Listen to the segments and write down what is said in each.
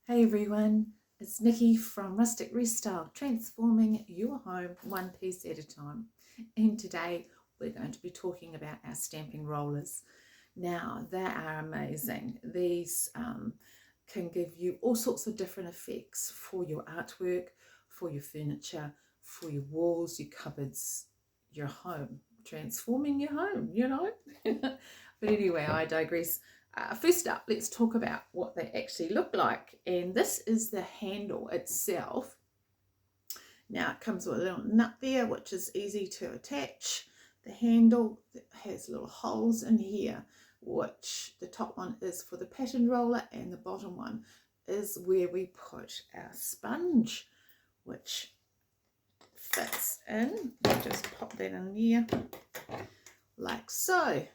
Hey everyone, it's Nikki from Rustic Restyle, transforming your home one piece at a time. And today we're going to be talking about our stamping rollers. Now, they are amazing. These can give you all sorts of different effects for your artwork, for your furniture, for your walls, your cupboards, your home, transforming your home. But anyway, I digress. First up, let's talk about what they actually look like. And this is the handle itself. Now it comes with a little nut there, which is easy to attach. The handle has little holes in here, which the top one is for the pattern roller and the bottom one is where we put our sponge, which fits in. Just pop that in there like so.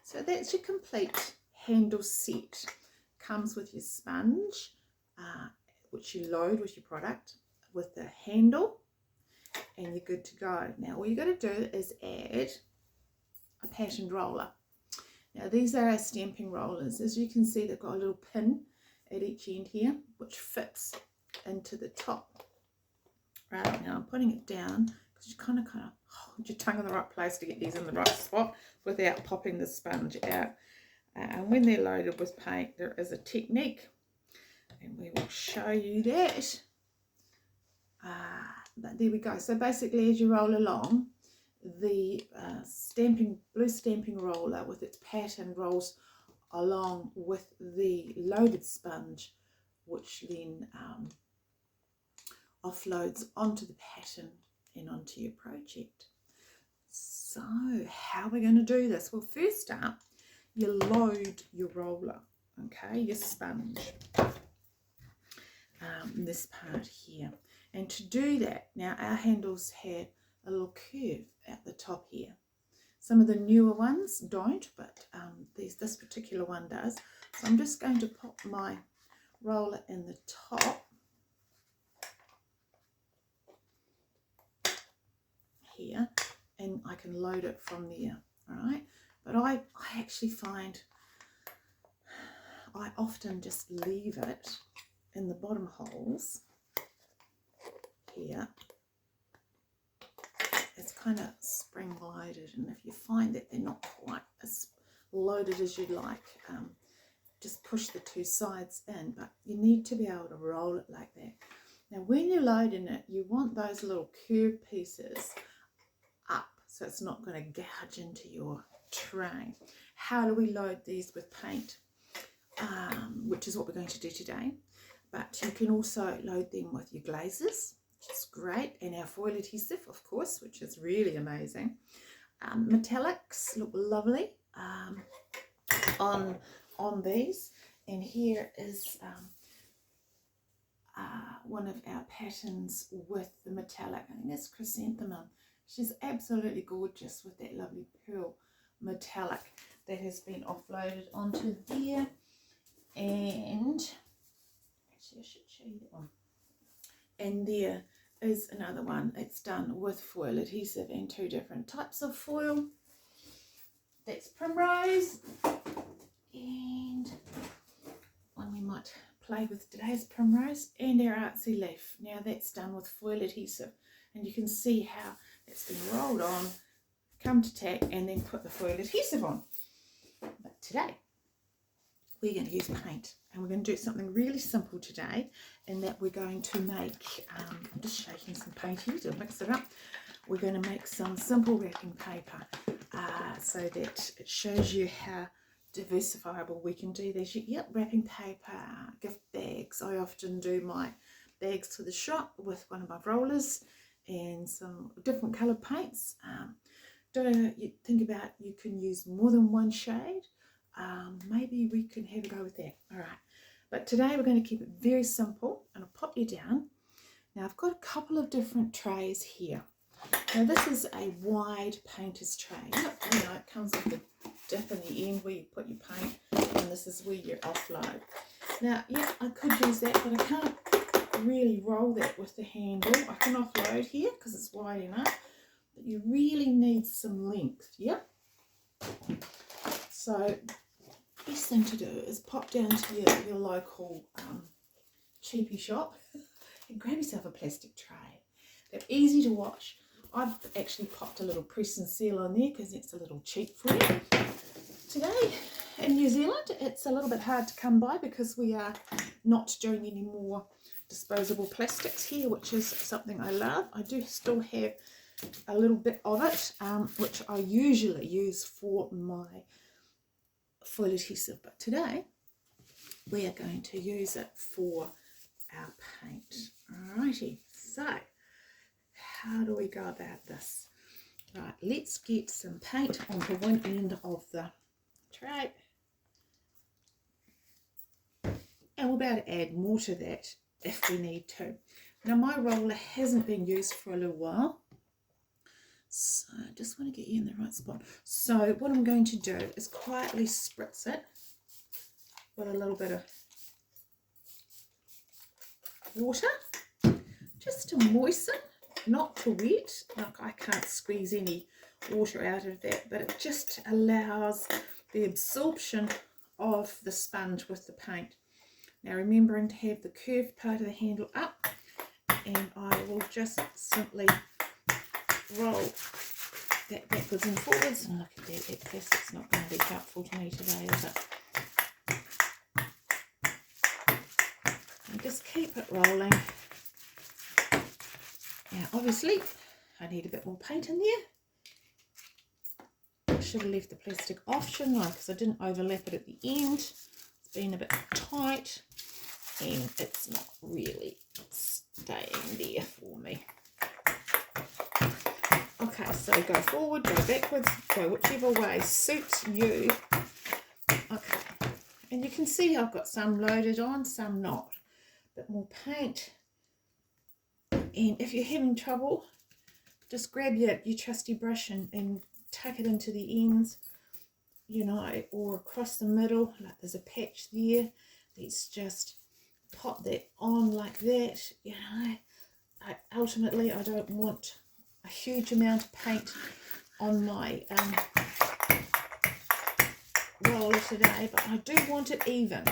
So that's your complete handle set. Comes with your sponge, which you load with your product, with the handle, and you're good to go. Now all you got to do is add a patterned roller. Now these are our stamping rollers. As you can see, they've got a little pin at each end here, which fits into the top. Right, now I'm putting it down because you kind of hold your tongue in the right place to get these in the right spot without popping the sponge out. And when they're loaded with paint, there is a technique, and we will show you that. But there we go. So basically, as you roll along, the blue stamping roller with its pattern rolls along with the loaded sponge, which then offloads onto the pattern and onto your project. So how are we going to do this? Well, first up, you load your roller, okay, your sponge, this part here. And to do that, now our handles have a little curve at the top here. Some of the newer ones don't, but this particular one does. So I'm just going to pop my roller in the top here, and I can load it from there, all right? But I actually find I often just leave it in the bottom holes here. It's kind of spring loaded, and if you find that they're not quite as loaded as you'd like, just push the two sides in, but you need to be able to roll it like that. Now when you're loading it, you want those little curved pieces up so it's not going to gouge into your tray. How do we load these with paint? Which is what we're going to do today, but you can also load them with your glazes, which is great, and our foil adhesive, of course, which is really amazing. Metallics look lovely on these, and here is one of our patterns with the metallic. I think that's chrysanthemum. She's absolutely gorgeous with that lovely pearl metallic that has been offloaded onto there. And actually I should show you that one. And there is another one. It's done with foil adhesive and two different types of foil. That's Primrose, and one we might play with today is Primrose, and our Artsy Leaf. Now that's done with foil adhesive, and you can see how it's been rolled on, come to tack, and then put the foil adhesive on. But today we're going to use paint, and we're going to do something really simple today, in that we're going to make, I'm just shaking some paint here to mix it up. We're going to make some simple wrapping paper so that it shows you how diversifiable we can do these. Yep, wrapping paper, gift bags. I often do my bags to the shop with one of my rollers and some different coloured paints. You think about, you can use more than one shade. Maybe we can have a go with that. All right, but today we're going to keep it very simple, and I'll pop you down. Now I've got a couple of different trays here. Now this is a wide painter's tray. You know, it comes with a dip in the end where you put your paint, and this is where you offload. Now, yeah, I could use that, but I can't really roll that with the handle. I can offload here because it's wide enough, but you really need some length, yeah? So best thing to do is pop down to your local cheapy shop and grab yourself a plastic tray. They're easy to wash. I've actually popped a little press and seal on there because it's a little cheap for you. Today in New Zealand, it's a little bit hard to come by because we are not doing any more disposable plastics here, which is something I love. I do still have a little bit of it, which I usually use for my foil adhesive, but today we are going to use it for our paint. Alrighty, so how do we go about this? Right, let's get some paint onto one end of the tray, and we'll be able to add more to that if we need to. Now my roller hasn't been used for a little while, so I just want to get you in the right spot. So what I'm going to do is quietly spritz it with a little bit of water, just to moisten, not to wet. Like, I can't squeeze any water out of that, but it just allows the absorption of the sponge with the paint. Now remembering to have the curved part of the handle up, and I will just simply roll that backwards and forwards. And look at that plastic's not going to be helpful to me today, is it? And just keep it rolling. Now obviously I need a bit more paint in there. I should have left the plastic off, shouldn't I? Because I didn't overlap it at the end. It's been a bit tight and it's not really staying there for me. Okay, so go forward, go backwards, go whichever way suits you. Okay, and you can see I've got some loaded on, some not. A bit more paint. And if you're having trouble, just grab your trusty brush and tuck it into the ends, you know, or across the middle. Like there's a patch there. Let's just pop that on like that. You know, ultimately I don't want a huge amount of paint on my roller today, but I do want it even.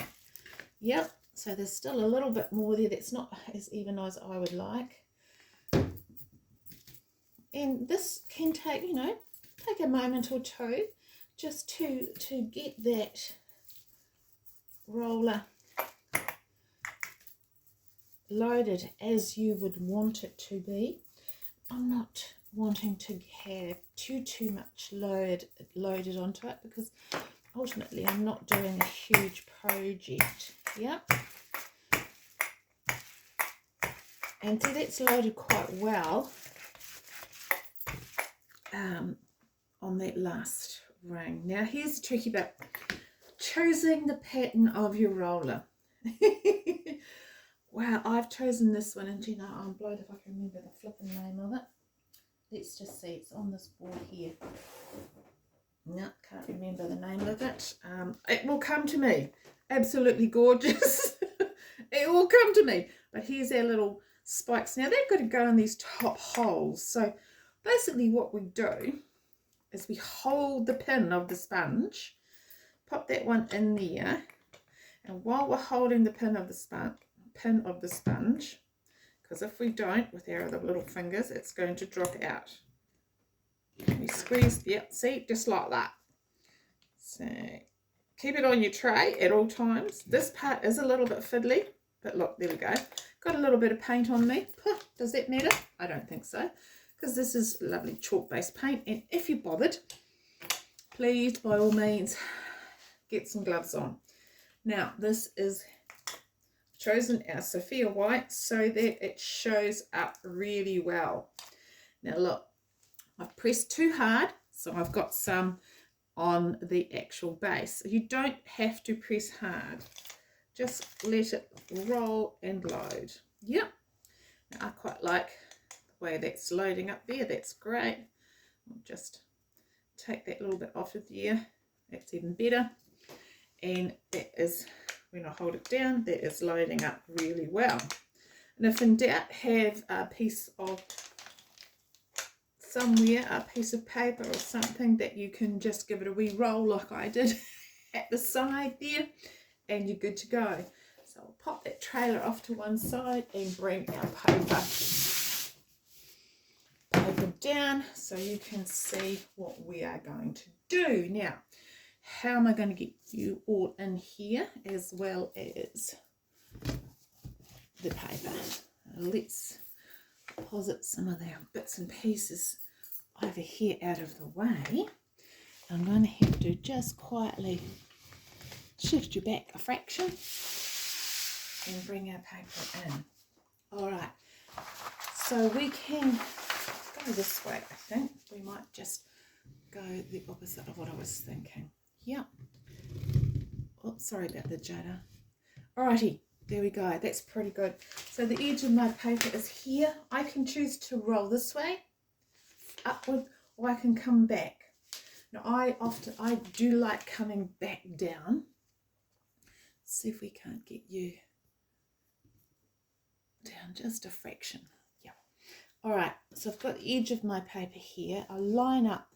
Yep, so there's still a little bit more there that's not as even as I would like. And this can take, you know, take a moment or two just to get that roller loaded as you would want it to be. I'm not wanting to have too much loaded onto it, because ultimately I'm not doing a huge project. Yep. And see, that's loaded quite well on that last ring. Now here's the tricky bit: choosing the pattern of your roller. Wow, I've chosen this one, and you know, I'm blowed if I can remember the flipping name of it. Let's just see, it's on this board here. No, can't remember the name of it. It will come to me. Absolutely gorgeous. It will come to me. But here's our little spikes. Now they've got to go in these top holes. So basically what we do is we hold the pin of the sponge, pop that one in there, and while we're holding the pin of the sponge, because if we don't, with our other little fingers, it's going to drop out. We squeeze, yep, see, just like that. So keep it on your tray at all times. This part is a little bit fiddly, but look, there we go. Got a little bit of paint on me. Does that matter? I don't think so, because this is lovely chalk-based paint. And if you're bothered, please, by all means, get some gloves on. Now, this is chosen our Sophia White so that it shows up really well. Now look, I've pressed too hard, so I've got some on the actual base. You don't have to press hard, just let it roll and load. Yep, now I quite like the way that's loading up there. That's great. I'll just take that little bit off of there. That's even better. And that is, when I hold it down, that is loading up really well. And if in doubt, have a piece of somewhere, a piece of paper or something that you can just give it a wee roll like I did at the side there, and you're good to go. So I'll pop that trailer off to one side and bring our paper down so you can see what we are going to do. Now, how am I going to get you all in here as well as the paper? Let's deposit some of our bits and pieces over here out of the way. I'm going to have to just quietly shift you back a fraction and bring our paper in. All right, so we can go this way. I think we might just go the opposite of what I was thinking. Yeah. Oh, sorry about the judder. Alrighty, there we go. That's pretty good. So the edge of my paper is here. I can choose to roll this way, upward, or I can come back. Now I do like coming back down. Let's see if we can't get you down just a fraction. Yeah. All right, so I've got the edge of my paper here. I line up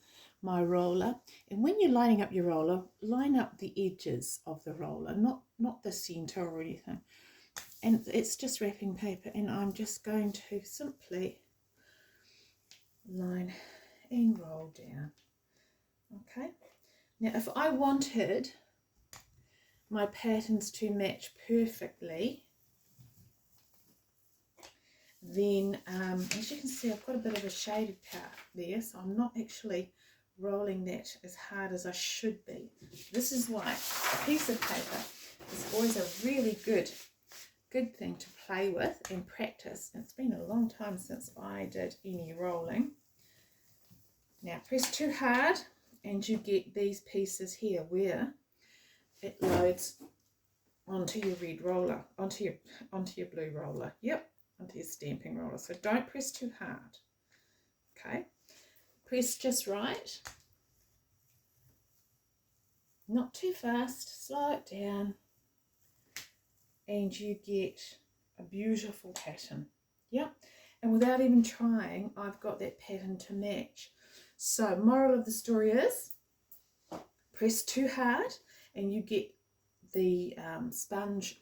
my roller, and when you're lining up your roller, line up the edges of the roller, not the center or anything. And it's just wrapping paper, and I'm just going to simply line and roll down. Okay, now if I wanted my patterns to match perfectly, then as you can see, I've got a bit of a shaded part there, so I'm not actually rolling that as hard as I should be. This is why a piece of paper is always a really good thing to play with and practice. It's been a long time since I did any rolling. Now press too hard and you get these pieces here where it loads onto your red roller, onto your blue roller. Yep, onto your stamping roller. So don't press too hard. Okay, press just right. Not too fast, slow it down, and you get a beautiful pattern. Yep, and without even trying, I've got that pattern to match. So moral of the story is, press too hard and you get the sponge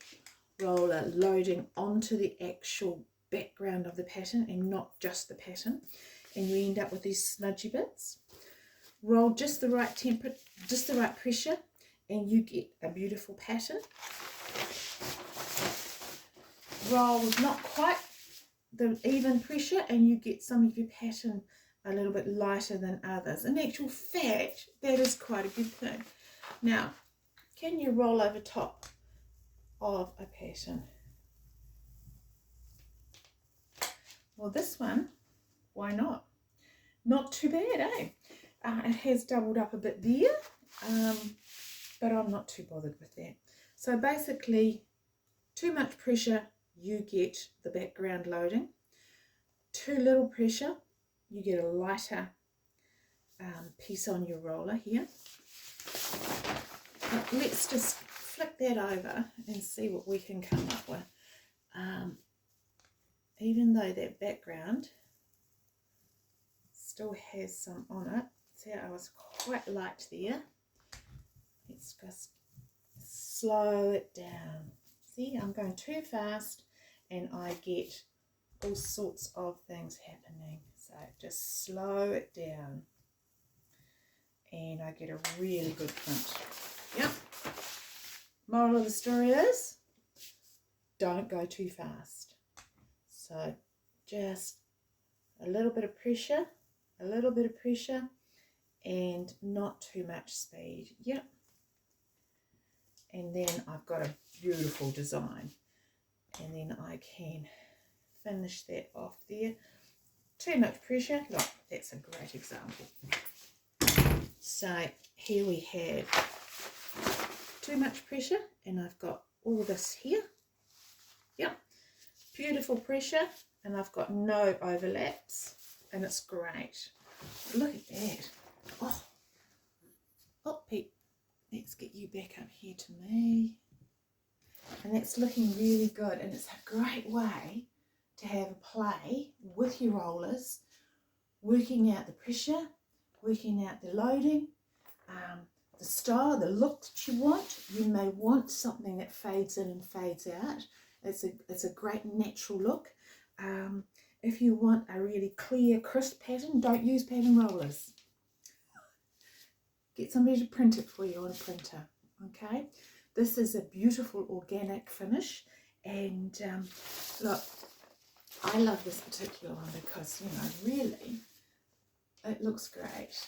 roller loading onto the actual background of the pattern and not just the pattern, and you end up with these smudgy bits. Roll just the right temperature, just the right pressure, and you get a beautiful pattern. Roll with not quite the even pressure, and you get some of your pattern a little bit lighter than others. In actual fact, that is quite a good thing. Now, can you roll over top of a pattern? Well, this one, why not? Not too bad, eh? It has doubled up a bit there, but I'm not too bothered with that. So basically, too much pressure, you get the background loading. Too little pressure, you get a lighter piece on your roller here. But let's just flick that over and see what we can come up with. Even though that background still has some on it, see, I was quite light there. Let's just slow it down. See, I'm going too fast and I get all sorts of things happening. So just slow it down and I get a really good print. Yep. Moral of the story is, don't go too fast. So just a little bit of pressure, and not too much speed. Yep. And then I've got a beautiful design. And then I can finish that off there. Too much pressure. Look, that's a great example. So here we have too much pressure, and I've got all this here. Yep. Beautiful pressure, and I've got no overlaps, and it's great. Look at that. Oh, Pete, let's get you back up here to me. And that's looking really good, and it's a great way to have a play with your rollers, working out the pressure, working out the loading, the style, the look that you want. You may want something that fades in and fades out. It's a great natural look. If you want a really clear, crisp pattern, don't use pattern rollers. Get somebody to print it for you on a printer, okay? This is a beautiful organic finish, and look, I love this particular one because, you know, really, it looks great.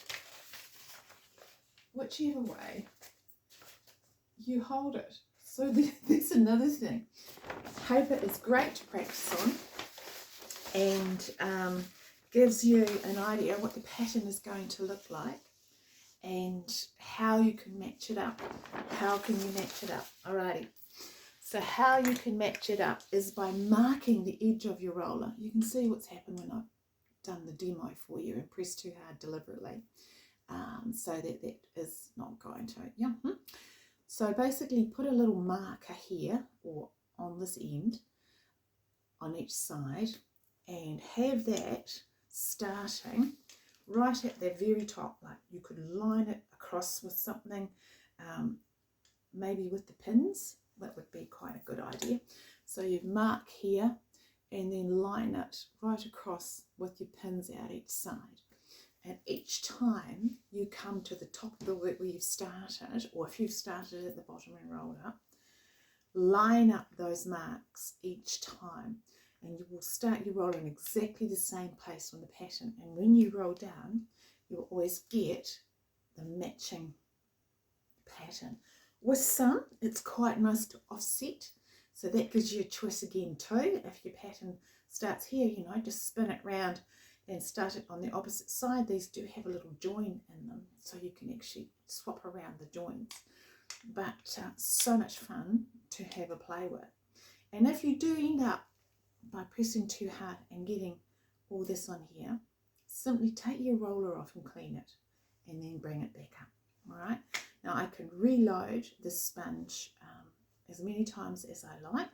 Whichever way you hold it. So there's another thing. Paper is great to practice on, and gives you an idea what the pattern is going to look like and how you can match it up. How can you match it up? Alrighty. So how you can match it up is by marking the edge of your roller. You can see what's happened when I've done the demo for you and pressed too hard deliberately, so that is not going to. Yeah. So basically put a little marker here or on this end on each side, and have that starting right at the very top. Like you could line it across with something, maybe with the pins. That would be quite a good idea. So you mark here and then line it right across with your pins out each side. And each time you come to the top of the work where you've started, or if you've started at the bottom and rolled up, line up those marks each time, and you will start your roll in exactly the same place on the pattern. And when you roll down, you'll always get the matching pattern. With some, it's quite nice to offset, so that gives you a choice again too. If your pattern starts here, you know, just spin it round and start it on the opposite side. These do have a little join in them, so you can actually swap around the joins. But so much fun to have a play with. And if you do end up by pressing too hard and getting all this on here, simply take your roller off and clean it, and then bring it back up. All right. Now I can reload this sponge as many times as I like,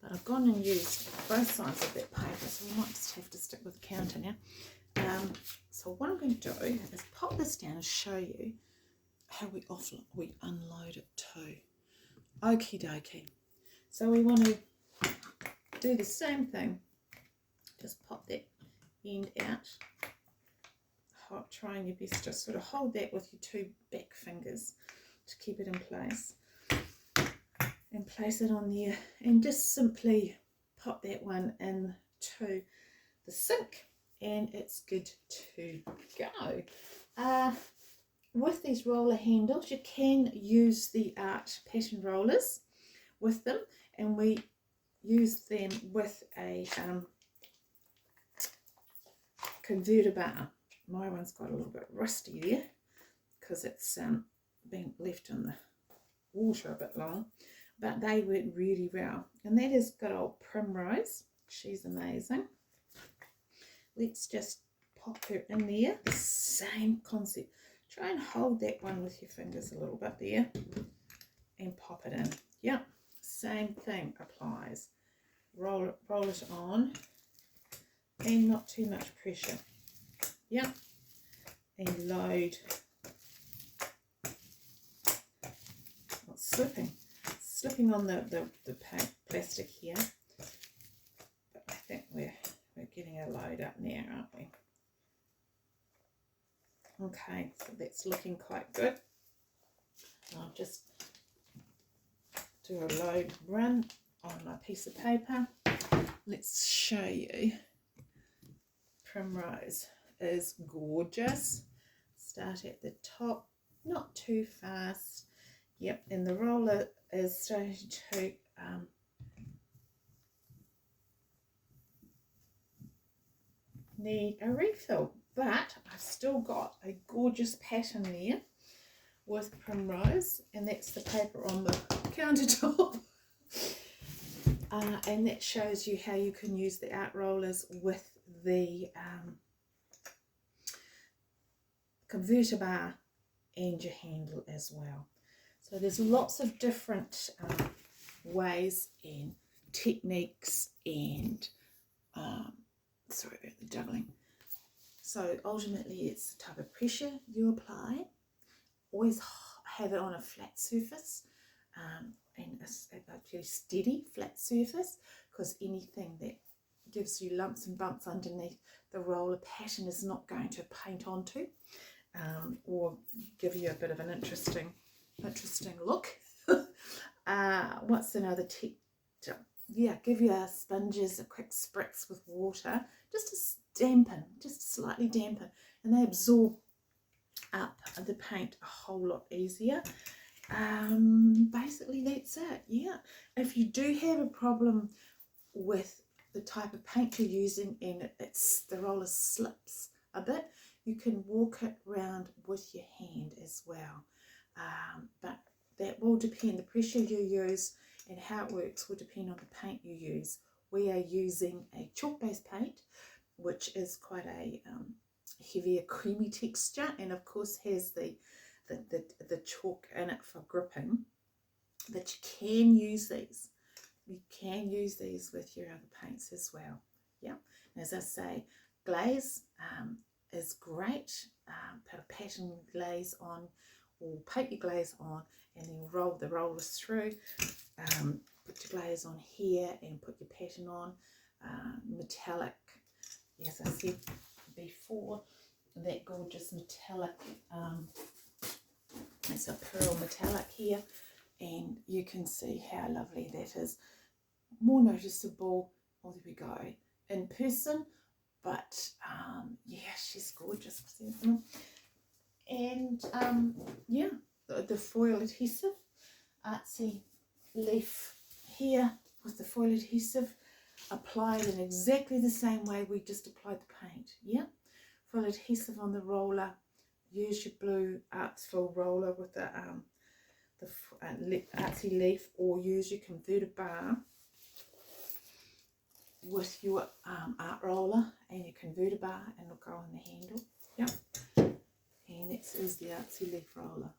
but I've gone and used both sides of that paper, so we might just have to stick with the counter now. So what I'm going to do is pop this down and show you how we unload it too. Okie dokie. So we want to do the same thing. Just pop that end out. Trying your best to sort of hold that with your two back fingers to keep it in place, and place it on there, and just simply pop that one into the sink, and it's good to go. With these roller handles, you can use the art pattern rollers with them, and we use them with a converter bar. My one's got a little bit rusty there because it's been left in the water a bit long, but they work really well. And that is good old Primrose. She's amazing. Let's just pop her in there. The same concept. Try and hold that one with your fingers a little bit there and pop it in. Yeah, same thing applies. Roll it on, and not too much pressure. Yeah, and load. It's slipping on the plastic here, but I think we're getting a load up now, aren't we? Okay, so that's looking quite good. I'll just do a load run on my piece of paper. Let's show you. Primrose is gorgeous. Start at the top, not too fast. Yep, and the roller is starting to need a refill, but I've still got a gorgeous pattern there with Primrose, and that's the paper on the countertop. And that shows you how you can use the art rollers with the converter bar and your handle as well. So there's lots of different ways and techniques, and sorry about the juggling. So ultimately it's the type of pressure you apply always have it on a flat surface, and a very steady flat surface, because anything that gives you lumps and bumps underneath the roller pattern is not going to paint onto, or give you a bit of an interesting look. What's another tip? Yeah, give your sponges a quick spritz with water, just to dampen, just slightly dampen, and they absorb up the paint a whole lot easier. Basically that's it. Yeah, if you do have a problem with the type of paint you're using and the roller slips a bit, you can walk it around with your hand as well, but that will depend. The pressure you use and how it works will depend on the paint you use. We are using a chalk based paint, which is quite a heavier creamy texture, and of course has the chalk in it for gripping. But you can use these. You can use these with your other paints as well. Yeah, and as I say, glaze is great. Put a pattern glaze on, or paint your glaze on, and then roll the rollers through. Put your glaze on here and put your pattern on. Metallic, as I said before, that gorgeous metallic, it's a pearl metallic here, and you can see how lovely that is. More noticeable, oh there we go, in person, but yeah, she's gorgeous. And yeah, the foil adhesive, artsy leaf here with the foil adhesive applied in exactly the same way we just applied the paint. Yeah, foil adhesive on the roller. Use your blue Artsville roller with the artsy leaf, or use your converter bar with your art roller and your converter bar, and it'll go on the handle. Yep, and this is the artsy leaf roller,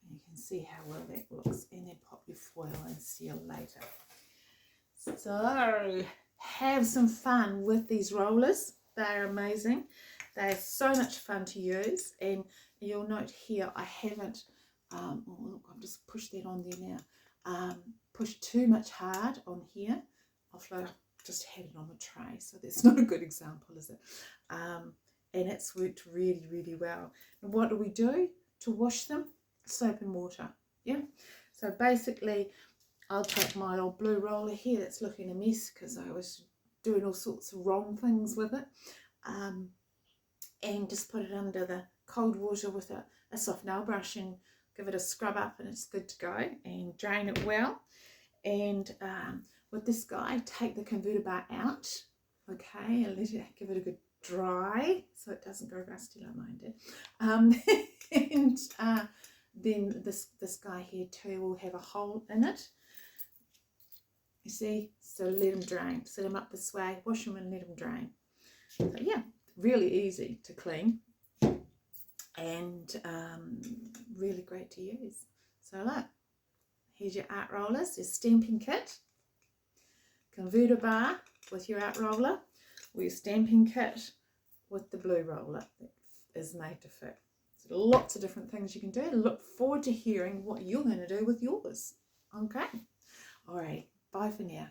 and you can see how well that looks. And then pop your foil and seal later. So have some fun with these rollers. They're amazing. They're so much fun to use, and you'll note here I haven't oh look, I've just pushed that on there now, pushed too much hard on here. I've just had it on the tray, so that's not a good example, is it? And it's worked really, really well. And what do we do to wash them? Soap and water. Yeah, so basically I'll take my old blue roller here that's looking a mess because I was doing all sorts of wrong things with it, and just put it under the cold water with a soft nail brush and give it a scrub up, and it's good to go, and drain it well. And with this guy, take the converter bar out, okay, and give it a good dry so it doesn't go rusty like mine did. And then this guy here too will have a hole in it. You see, so let them drain. Set them up this way, wash them and let them drain. So yeah, really easy to clean, and really great to use. So look, here's your art rollers, your stamping kit, converter bar with your art roller, or your stamping kit with the blue roller that is made to fit. So lots of different things you can do. Look forward to hearing what you're going to do with yours. Okay, all right, bye for now.